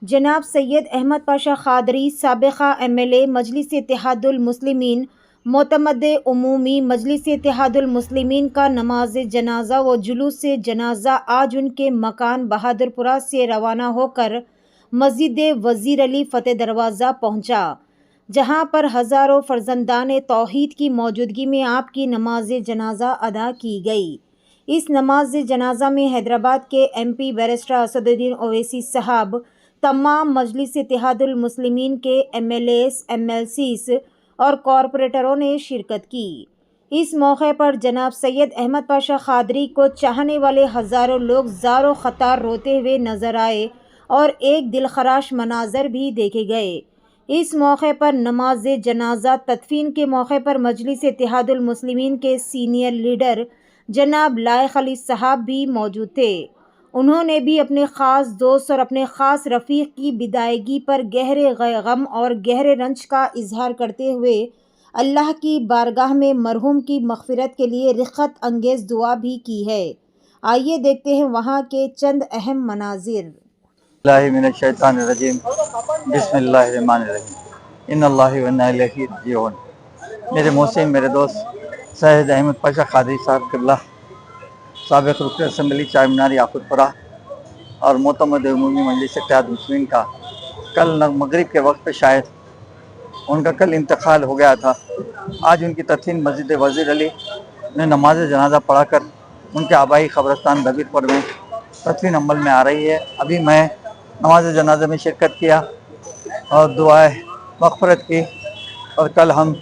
جناب سید احمد پاشا قادری سابقہ MLA مجلس اتحاد المسلمین معتمد عمومی مجلس اتحاد المسلمین کا نماز جنازہ و جلوس جنازہ آج ان کے مکان بہادرپورہ سے روانہ ہو کر مسجد وزیر علی فتح دروازہ پہنچا، جہاں پر ہزاروں فرزندان توحید کی موجودگی میں آپ کی نماز جنازہ ادا کی گئی۔ اس نماز جنازہ میں حیدرآباد کے MP بیرسٹر اسد الدین اویسی صاحب، تمام مجلس اتحاد المسلمین کے MLAs، MLCs اور کارپوریٹروں نے شرکت کی۔ اس موقع پر جناب سید احمد پاشا قادری کو چاہنے والے ہزاروں لوگ زار و خطار روتے ہوئے نظر آئے اور ایک دلخراش مناظر بھی دیکھے گئے۔ اس موقع پر نماز جنازہ تدفین کے موقع پر مجلس اتحاد المسلمین کے سینئر لیڈر جناب لائق علی صاحب بھی موجود تھے۔ انہوں نے بھی اپنے خاص دوست اور اپنے خاص رفیق کی بدائیگی پر گہرے غم اور گہرے رنج کا اظہار کرتے ہوئے اللہ کی بارگاہ میں مرحوم کی مغفرت کے لیے رقت انگیز دعا بھی کی ہے۔ آئیے دیکھتے ہیں وہاں کے چند اہم مناظر۔ اللہ من الشیطان الرجیم، بسم اللہ الرحمن الرحیم، ان اللہ و انا الیہ راجعون۔ میرے محسن، میرے دوست سید احمد پاشا قادری صاحب قبلہ، سابق رکن اسمبلی چار مینار یاقوت پورہ اور معتمد عمومی مجلس اتحاد المسلمین کا کل مغرب کے وقت پہ شاید ان کا کل انتقال ہو گیا تھا۔ آج ان کی تدفین مسجد وزیر علی نے نماز جنازہ پڑھا کر ان کے آبائی قبرستان دبیر میں تدفین عمل میں آ رہی ہے۔ ابھی میں نماز جنازہ میں شرکت کیا اور دعائے مغفرت کی، اور کل ہم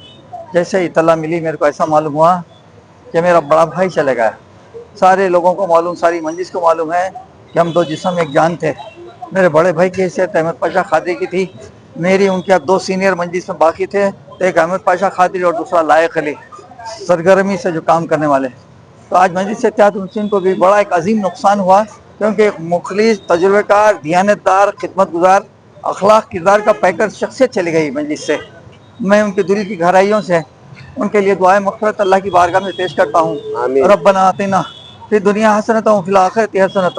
جیسے اطلاع ملی میرے کو ایسا معلوم ہوا کہ میرا بڑا بھائی چلے گیا۔ سارے لوگوں کو معلوم، ساری مجلس کو معلوم ہے کہ ہم دو جسم ایک جان تھے۔ میرے بڑے بھائی کی حیثیت احمد پاشا قادری کی تھی، میری ان کے اب دو سینئر مجلس میں باقی تھے، ایک احمد پاشا قادری اور دوسرا لائق علی، سرگرمی سے جو کام کرنے والے۔ تو آج مجلس اتحاد المسلمین کو بھی بڑا ایک عظیم نقصان ہوا، کیونکہ ایک مخلص، تجربہ کار، دیانت دار، خدمت گزار، اخلاق کردار کا پیکر شخصیت چلی گئی مجلس سے۔ میں ان کے دل کی گہرائیوں سے ان کے لیے دعائے مغفرت اللہ کی بارگاہ میں پیش کرتا ہوں۔ ربنا آتنا فی الدنیا حسنۃ وفی الآخرۃ حسنۃ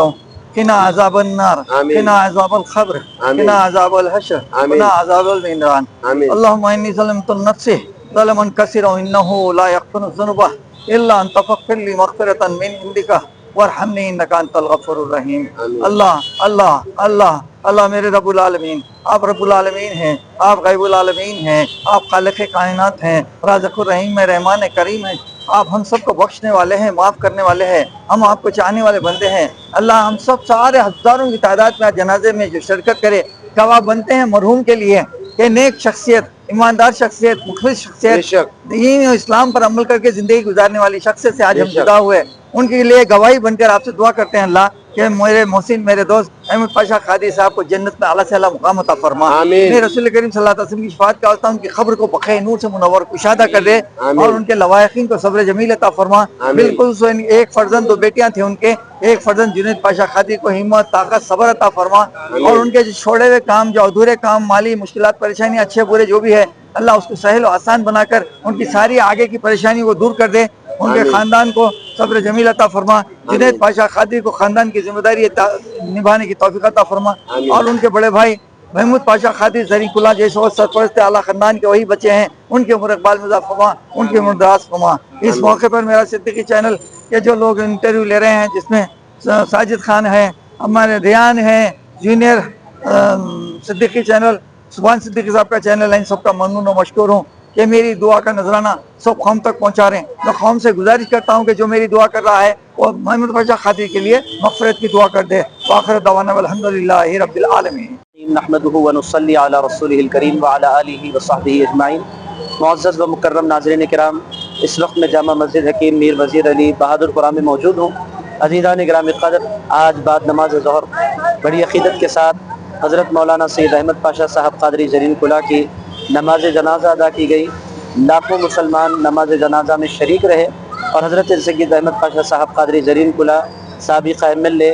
قنا عذاب النار، قنا عذاب القبر، قنا عذاب الحشر، قنا عذاب النیران۔ اللهم انی ظلمت نفسی ظلما کثیرا انہ لا یغفر الذنوب الا انت فاغفر لی مغفرۃ من عندک وارحمنی انک انت الغفور الرحیم۔ اللہ اللہ اللہ اللہ میرے رب العالمین، آپ رب العالمین ہیں، آپ غیب العالمین ہیں، آپ خالق کائنات ہیں، رازق الرحیم میں رحمان کریم ہیں۔ آپ ہم سب کو بخشنے والے ہیں، معاف کرنے والے ہیں، ہم آپ کو چاہنے والے بندے ہیں۔ اللہ ہم سب سارے ہزاروں کی تعداد میں جنازے میں جو شرکت کرے گواہ بنتے ہیں مرحوم کے لیے کہ نیک شخصیت، ایماندار شخصیت، مخلص شخصیت، دین و اسلام پر عمل کر کے زندگی گزارنے والی شخصیت سے آج ہم جدا ہوئے۔ ان کے لیے گواہی بن کر آپ سے دعا کرتے ہیں اللہ کہ میرے محسن، میرے دوست احمد پاشا قادری صاحب کو جنت میں اعلیٰ سے اعلیٰ مقام عطا فرما۔ میں رسول کریم صلی اللہ علیہ وسلم کی شفاعت کا واسطہ ان کی قبر کو بخیر نور سے منور کشادہ کر دے اور ان کے لواحقین کو صبر جمیل عطا فرما۔ بالکل ایک فرزند، دو بیٹیاں تھیں ان کے، ایک فرزند جنید پاشا قادری کو ہمت، طاقت، صبر عطا فرما، اور ان کے جو چھوڑے ہوئے کام، جو ادھورے کام، مالی مشکلات، پریشانیاں، اچھے برے جو بھی ہے، اللہ اس کو سہل و آسان بنا کر ان کی ساری آگے کی پریشانی کو دور کر دے۔ ان کے خاندان کو صبر جمیل عطا فرما، جنید پاشا قادری کو خاندان کی ذمہ داری نبھانے کی توفیق عطا فرما، اور ان کے بڑے بھائی محمود پاشا قادری زرعی کلا جیسے سرپرست اعلیٰ خاندان کے وہی بچے ہیں، ان کے عمر اقبال مضاف فرما، ان کی عمر دراز فرما۔ اس موقع پر میرا صدیقی چینل کے جو لوگ انٹرویو لے رہے ہیں، جس میں ساجد خان ہے، ہمارے ریان ہے، جونیئر صدیقی چینل، سبحان صدیقی صاحب کا چینل ہے، ان سب کا ممنون و مشکور ہوں کہ میری دعا کا نذرانہ سب قوم تک پہنچا رہے ہیں۔ میں قوم سے گزارش کرتا ہوں کہ جو میری دعا کر رہا ہے وہ محمد پاشا قادری کے لیے مغفرت کی دعا کر دے۔ وآخر دعوانا والحمدللہ رب العالمین۔ نحمده ونصلی علی رسولہ الکریم وعلی آلہ وصحبہ اجمعین۔ معزز و مکرم ناظرین کرام، اس وقت میں جامع مسجد حکیم میر وزیر علی بہادرپورہ میں موجود ہوں۔ عزیزان گرامی قدر، آج بعد نماز ظہر بڑی عقیدت کے ساتھ حضرت مولانا سید احمد پاشا صاحب قادری زرین کلا کی نماز جنازہ ادا کی گئی۔ لاکھوں مسلمان نماز جنازہ میں شریک رہے اور حضرت سید احمد پاشا صاحب قادری زرین کلا سابق MLA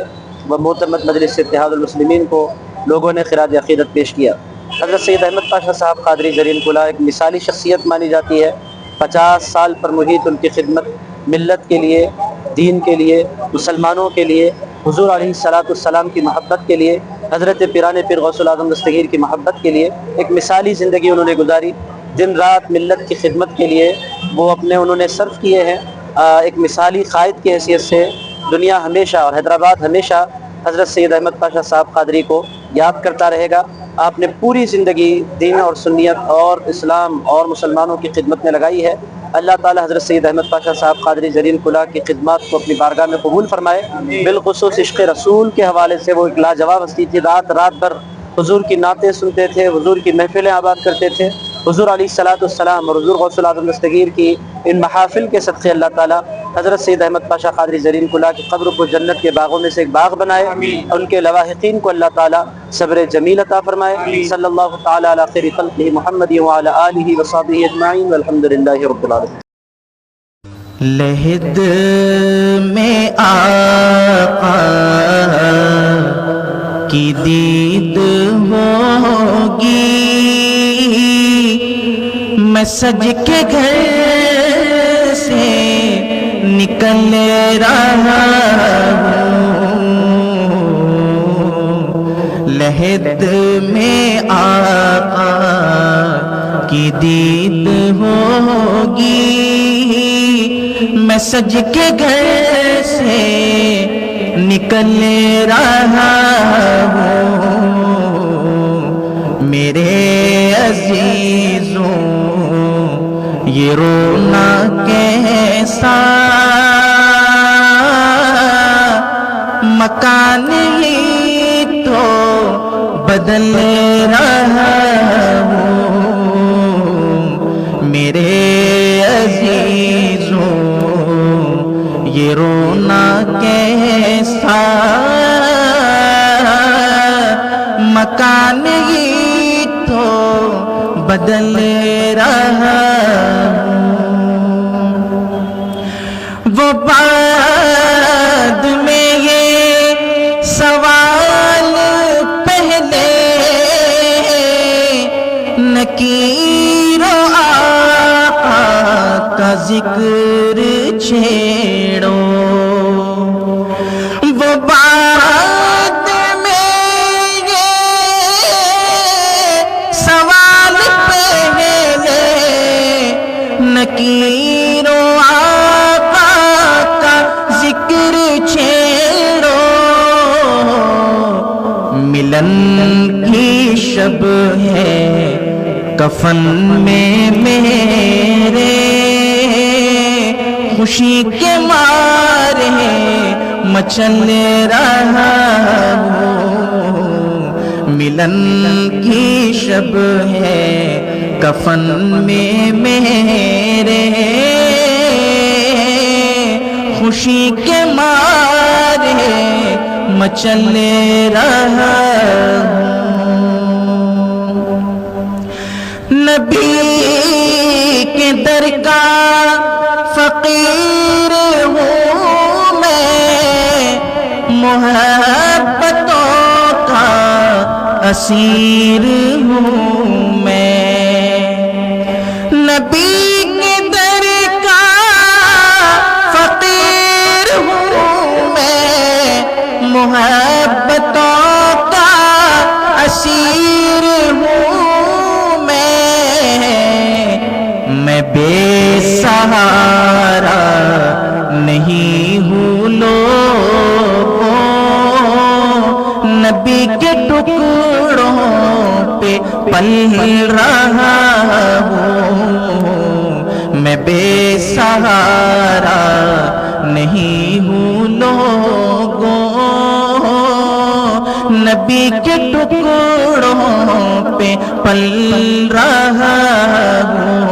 و معتمد مجلس اتحاد المسلمین کو لوگوں نے خراج عقیدت پیش کیا۔ حضرت سید احمد پاشا صاحب قادری زرین کلا ایک مثالی شخصیت مانی جاتی ہے۔ 50 سال پر محیط ان کی خدمت ملت کے لیے، دین کے لیے، مسلمانوں کے لیے، حضور علیہ الصلوۃ والسلام کی محبت کے لیے حضرت پیران پیر غوث العظم دستگیر کی محبت کے لیے ایک مثالی زندگی انہوں نے گزاری، دن رات ملت کی خدمت کے لیے وہ اپنے انہوں نے صرف کیے ہیں۔ ایک مثالی قائد کی حیثیت سے دنیا ہمیشہ اور حیدرآباد ہمیشہ حضرت سید احمد پاشا صاحب قادری کو یاد کرتا رہے گا۔ آپ نے پوری زندگی دین اور سنیت اور اسلام اور مسلمانوں کی خدمت میں لگائی ہے۔ اللہ تعالی حضرت سید احمد پاشا صاحب قادری زرین کلہ کی خدمات کو اپنی بارگاہ میں قبول فرمائے۔ بالخصوص عشق رسول کے حوالے سے وہ ایک لاجواب ہستی تھی، رات رات بھر حضور کی نعتیں سنتے تھے، حضور کی محفلیں آباد کرتے تھے۔ حضور علیہ الصلوۃ والسلام اور حضور غوث العظم دستگیر کی ان محافل کے صدقے اللہ تعالیٰ حضرت سید احمد پاشا قادری زرین کلہ کی قبر کو جنت کے باغوں میں سے ایک باغ بنائے، ان کے لواحقین کو اللہ تعالیٰ صبر جمیل عطا فرمائے۔ صلی اللہ تعالیٰ علی خیر خلقہ محمد وعلی آلہ وصحبہ اجمعین والحمد للہ رب العالمین۔ لحد میں آقا کی دید ہوگی، میں سج کے گھر سے نکل رہا ہوں، لحد میں آقا کی دید ہوگی، میں سج کے گھر سے نکل رہا ہوں، میرے عزیزوں یہ رونا کیسا مکان ہی تو بدل رہا ہوں، میرے عزیزوں یہ رونا کیسا مکان ہی تو بدل رہا ہوں، وہ بعد میں یہ سوال پہلے نکیر و آقا کا ذکر چھیڑو، وہ بعد میں یہ سوال پہلے نکیر و آقا کا ذکر چھیڑو، ملن کی شب ہے کفن میں میرے، خوشی کے مارے مچل رہا ہوں، ملن کی شب ہے کفن میں میرے، خوشی کے مارے مچل رہا ہوں، نبی کے در کا فقیر ہوں میں، محبتوں کا اسیر ہوں میں، نبی کے در کا فقیر ہوں میں، محبتوں کا اسیر ہوں میں بے سہارا نہیں ہوں لوگوں، نبی کے ٹکڑوں پہ پل رہا ہوں، میں بے سہارا نہیں ہوں لوگوں، نبی کے ٹکڑوں پہ پل رہا ہوں،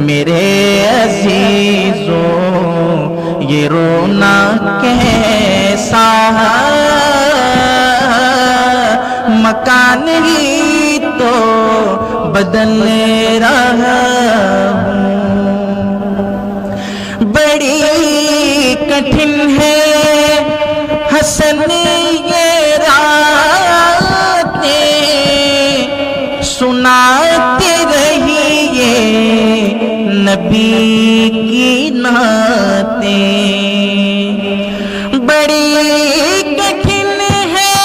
میرے عزیزوں یہ رونا کیسا مکان ہی تو بدل رہا ہوں، بڑی کٹھن ہے حسن یہ راتیں، سناتے رہیے نبی کی نعتیں، بڑی کٹھن ہے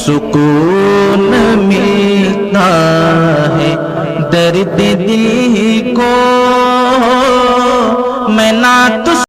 سکون ملتا ہے درد دل کو. میں نعت